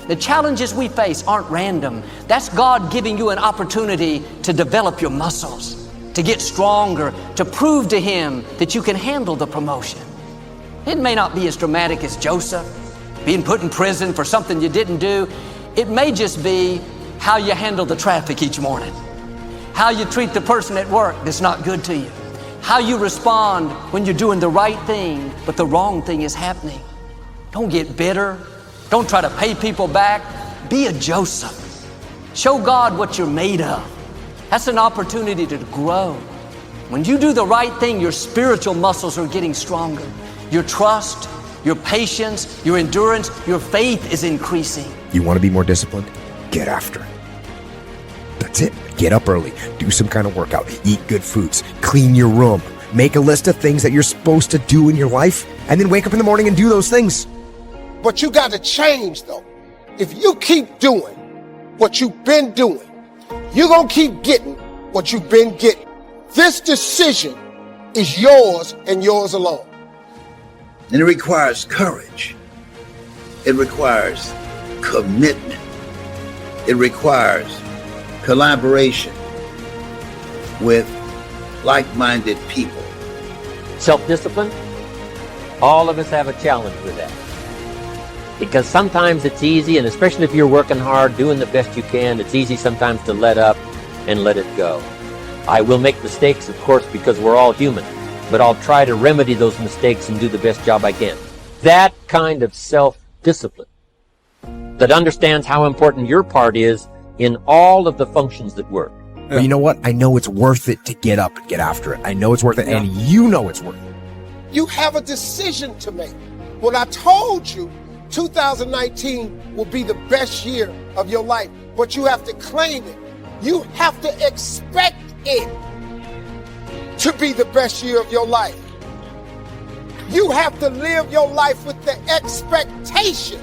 The challenges we face aren't random. That's God giving you an opportunity to develop your muscles, to get stronger, to prove to Him that you can handle the promotion. It may not be as dramatic as Joseph, being put in prison for something you didn't do. It may just be how you handle the traffic each morning, how you treat the person at work that's not good to you, how you respond when you're doing the right thing, but the wrong thing is happening. Don't get bitter. Don't try to pay people back. Be a Joseph. Show God what you're made of. That's an opportunity to grow. When you do the right thing, your spiritual muscles are getting stronger. Your trust, your patience, your endurance, your faith is increasing. You want to be more disciplined? Get after it. That's it. Get up early, do some kind of workout, eat good foods, clean your room, make a list of things that you're supposed to do in your life, and then wake up in the morning and do those things. But you got to change, though. If you keep doing what you've been doing, you're going to keep getting what you've been getting. This decision is yours and yours alone. And it requires courage. It requires commitment. It requires collaboration with like-minded people. Self-discipline, all of us have a challenge with that. Because sometimes it's easy, and especially if you're working hard, doing the best you can, it's easy sometimes to let up and let it go. I will make mistakes, of course, because we're all human, but I'll try to remedy those mistakes and do the best job I can. That kind of self-discipline that understands how important your part is in all of the functions that work. But you know what? I know it's worth it to get up and get after it. I know it's worth it, and you know it's worth it. You have a decision to make. When I told you 2019 will be the best year of your life, but you have to claim it. You have to expect it to be the best year of your life. You have to live your life with the expectation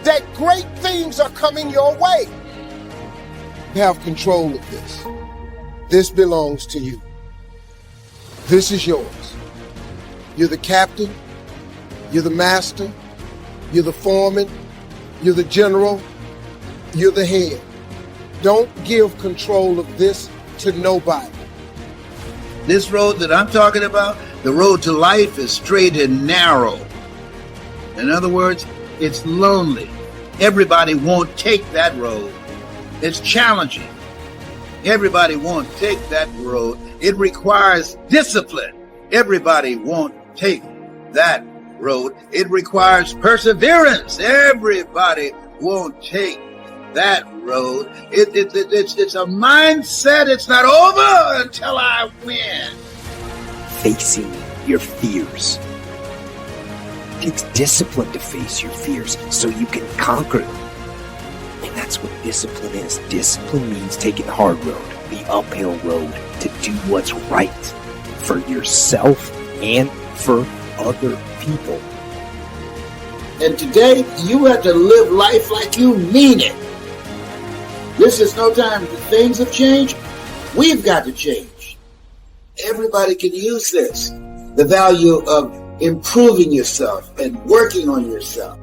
that great things are coming your way. You have control of this. This belongs to you. This is yours. You're the captain. You're the master. You're the foreman. You're the general. You're the head. Don't give control of this to nobody. This road that I'm talking about, the road to life, is straight and narrow. In other words, it's lonely. Everybody won't take that road. It's challenging. Everybody won't take that road. It requires discipline. Everybody won't take that road. It requires perseverance. Everybody won't take that road. It's a mindset. It's not over until I win. Facing your fears. It takes discipline to face your fears so you can conquer them. And that's what discipline is. Discipline means taking the hard road, the uphill road, to do what's right for yourself and for other people. And today, you have to live life like you mean it. This is no time. Things have changed. We've got to change. Everybody can use this. The value of improving yourself and working on yourself.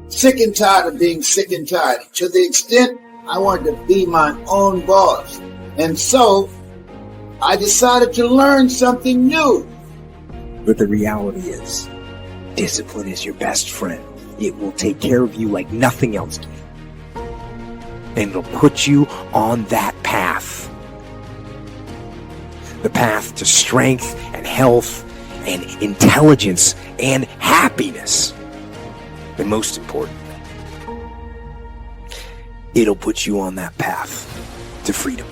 Sick and tired of being sick and tired. To the extent I wanted to be my own boss. And so, I decided to learn something new. But the reality is, discipline is your best friend. It will take care of you like nothing else can. And it'll put you on that path. The path to strength and health and intelligence and happiness. And most importantly, it'll put you on that path to freedom.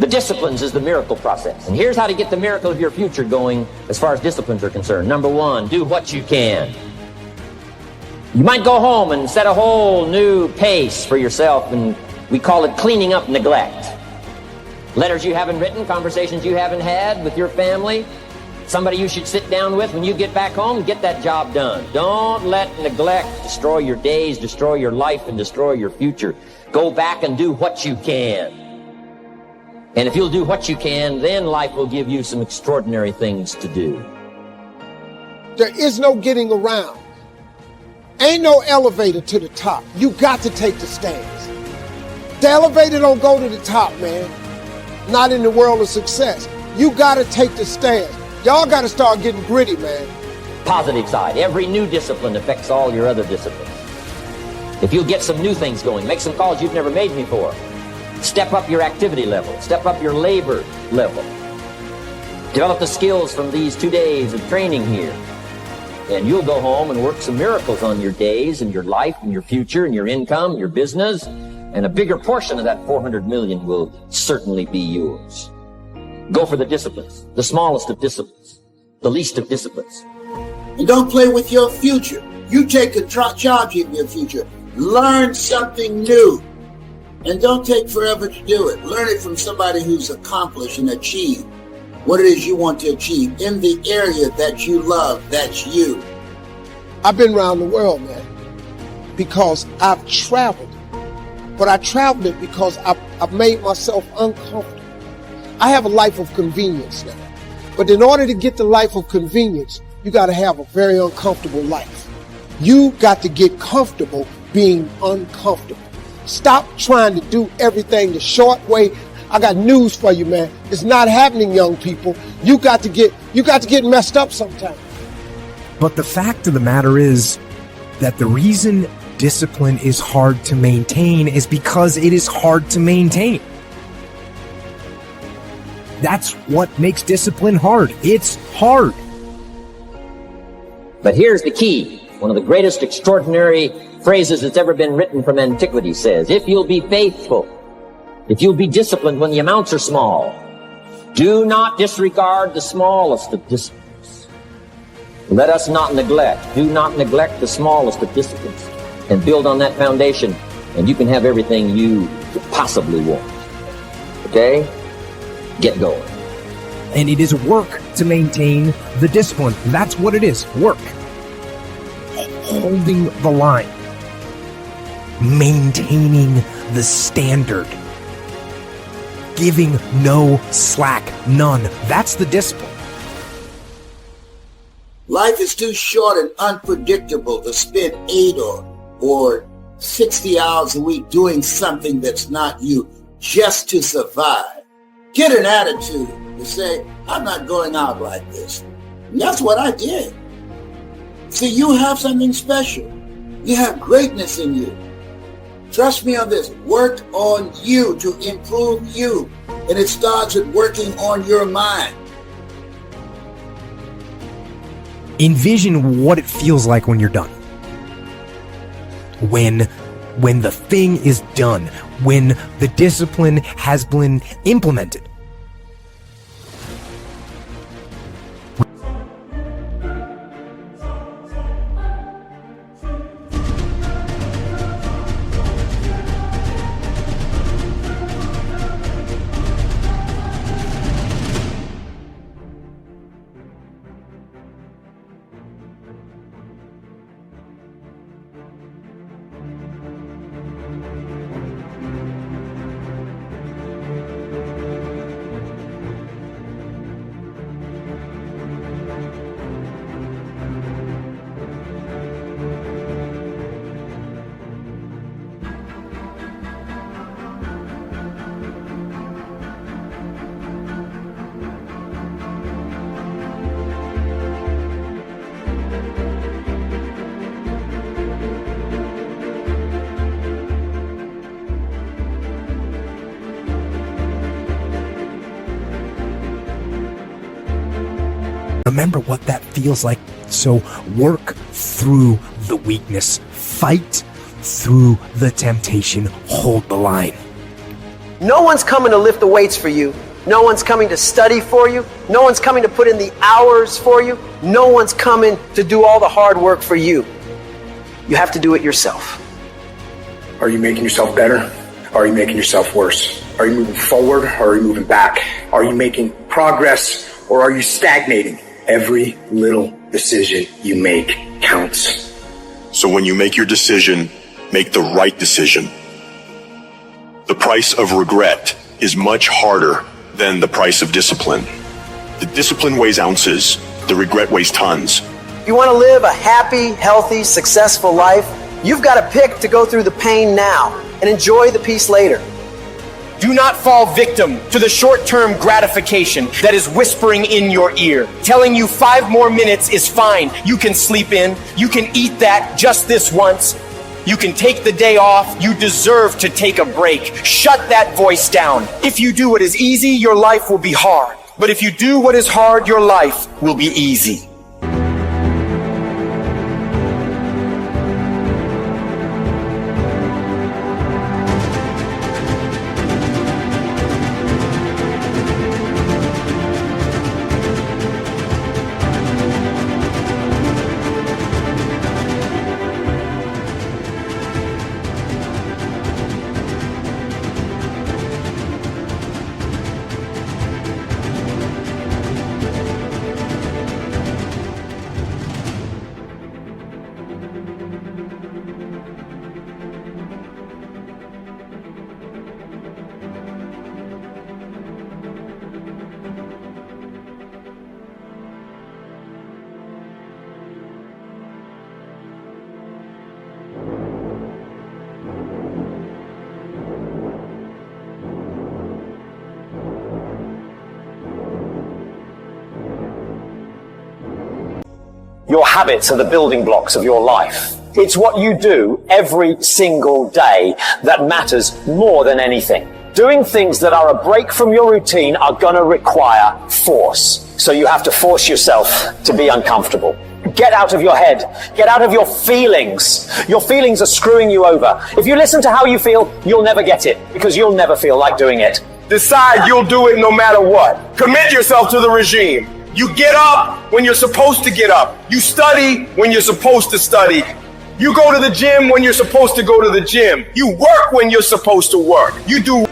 The disciplines is the miracle process. And here's how to get the miracle of your future going as far as disciplines are concerned. Number one, do what you can. You might go home and set a whole new pace for yourself, and we call it cleaning up neglect. Letters you haven't written, conversations you haven't had with your family, somebody you should sit down with when you get back home and get that job done. Don't let neglect destroy your days, destroy your life, and destroy your future. Go back and do what you can. And if you'll do what you can, then life will give you some extraordinary things to do. There is no getting around Ain't no elevator to the top. You got to take the stairs. The elevator don't go to the top, man. Not in the world of success. You got to take the stairs. Y'all got to start getting gritty, man. Positive side. Every new discipline affects all your other disciplines. If you'll get some new things going, make some calls you've never made before. Step up your activity level. Step up your labor level. Develop the skills from these 2 days of training here. And you'll go home and work some miracles on your days and your life and your future and your income, your business, and a bigger portion of that 400 million will certainly be yours. Go for the disciplines, the smallest of disciplines, the least of disciplines. And don't play with your future. You take charge of your future. Learn something new. And don't take forever to do it. Learn it from somebody who's accomplished and achieved what it is you want to achieve in the area that you love. That's you. I've been around the world, man, because I've traveled. But I traveled it because I've made myself uncomfortable. I have a life of convenience now. But in order to get the life of convenience, you got to have a very uncomfortable life. You got to get comfortable being uncomfortable. Stop trying to do everything the short way. I got news for you, man. It's not happening, young people. You got to get messed up sometime. But the fact of the matter is that the reason discipline is hard to maintain is because it is hard to maintain. That's what makes discipline hard. It's hard. But here's the key. One of the greatest extraordinary phrases that's ever been written from antiquity says, if you'll be faithful, if you'll be disciplined when the amounts are small, do not disregard the smallest of disciplines. Let us not neglect. Do not neglect the smallest of disciplines. And build on that foundation, and you can have everything you could possibly want. Okay? Get going. And it is work to maintain the discipline. That's what it is. Work. Holding the line. Maintaining the standard. Giving no slack. None. That's the discipline. Life is too short and unpredictable to spend 8 or 60 hours a week doing something that's not you just to survive. Get an attitude to say, I'm not going out like this. And that's what I did. See, you have something special. You have greatness in you. Trust me on this. Work on you to improve you. And it starts with working on your mind. Envision what it feels like when you're done. When the thing is done, when the discipline has been implemented. Remember what that feels like. So work through the weakness. Fight through the temptation. Hold the line. No one's coming to lift the weights for you. No one's coming to study for you. No one's coming to put in the hours for you. No one's coming to do all the hard work for you. You have to do it yourself. Are you making yourself better? Are you making yourself worse? Are you moving forward or are you moving back? Are you making progress or are you stagnating? Every little decision you make counts. So when you make your decision, make the right decision. The price of regret is much harder than the price of discipline. The discipline weighs ounces, the regret weighs tons. If you want to live a happy, healthy, successful life, you've got to pick to go through the pain now and enjoy the peace later. Do not fall victim to the short-term gratification that is whispering in your ear, telling you 5 more minutes is fine. You can sleep in. You can eat that just this once. You can take the day off. You deserve to take a break. Shut that voice down. If you do what is easy, your life will be hard. But if you do what is hard, your life will be easy. Your habits are the building blocks of your life. It's what you do every single day that matters more than anything. Doing things that are a break from your routine are going to require force. So you have to force yourself to be uncomfortable. Get out of your head. Get out of your feelings. Your feelings are screwing you over. If you listen to how you feel, you'll never get it because you'll never feel like doing it. Decide you'll do it no matter what. Commit yourself to the regime. You get up when you're supposed to get up. You study when you're supposed to study. You go to the gym when you're supposed to go to the gym. You work when you're supposed to work. You do.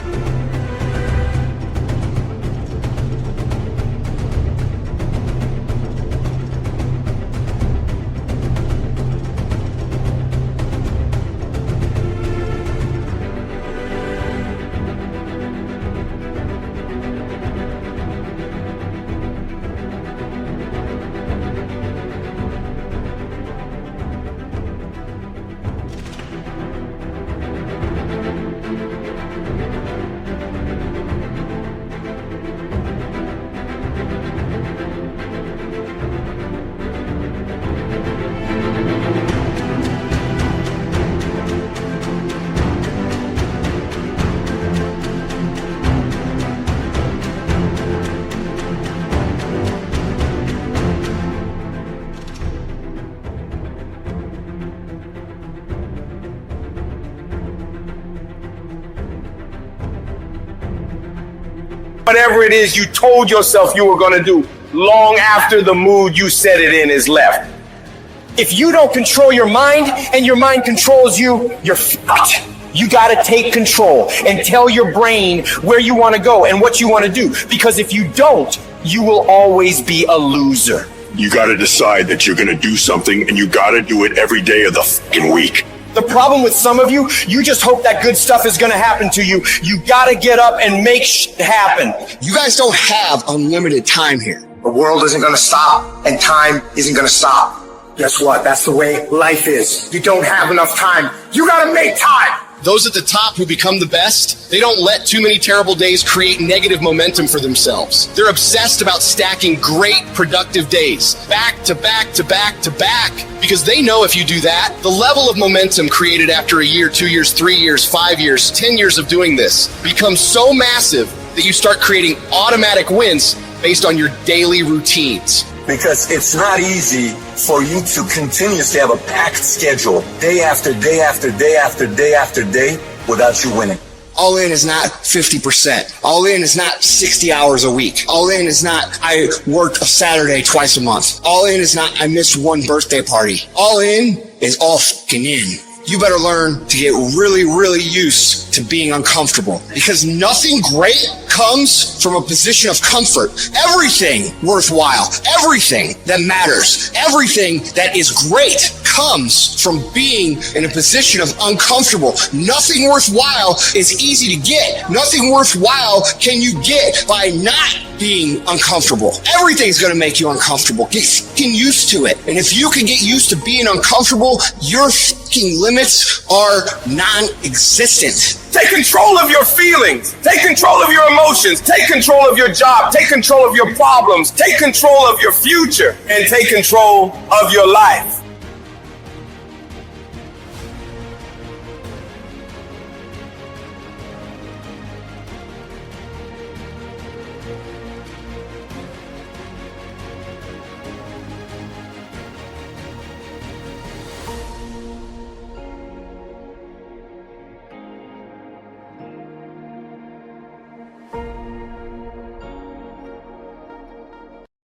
Whatever it is you told yourself you were going to do long after the mood you set it in is left. If you don't control your mind and your mind controls you, you're fucked. You got to take control and tell your brain where you want to go and what you want to do. Because if you don't, you will always be a loser. You got to decide that you're going to do something, and you got to do it every day of the fucking week. The problem with some of you, you just hope that good stuff is going to happen to you. You got to get up and make shit happen. You guys don't have unlimited time here. The world isn't going to stop, and time isn't going to stop. Guess what? That's the way life is. You don't have enough time. You got to make time. Those at the top who become the best, they don't let too many terrible days create negative momentum for themselves. They're obsessed about stacking great, productive days, back to back to back to back, because they know if you do that, the level of momentum created after a year, 2 years, 3 years, 5 years, 10 years of doing this becomes so massive that you start creating automatic wins based on your daily routines. Because it's not easy for you to continuously have a packed schedule day after day after day after day after day without you winning. All in is not 50%. All in is not 60 hours a week. All in is not I work a Saturday twice a month. All in is not I missed one birthday party. All in is all fucking in. You better learn to get really, really used to being uncomfortable, because nothing great comes from a position of comfort. Everything worthwhile, everything that matters, everything that is great comes from being in a position of uncomfortable. Nothing worthwhile is easy to get. Nothing worthwhile can you get by not being uncomfortable. Everything's going to make you uncomfortable. Get fucking used to it. And if you can get used to being uncomfortable, your fucking limits are non-existent. Take control of your feelings. Take control of your emotions. Take control of your job. Take control of your problems. Take control of your future. And take control of your life.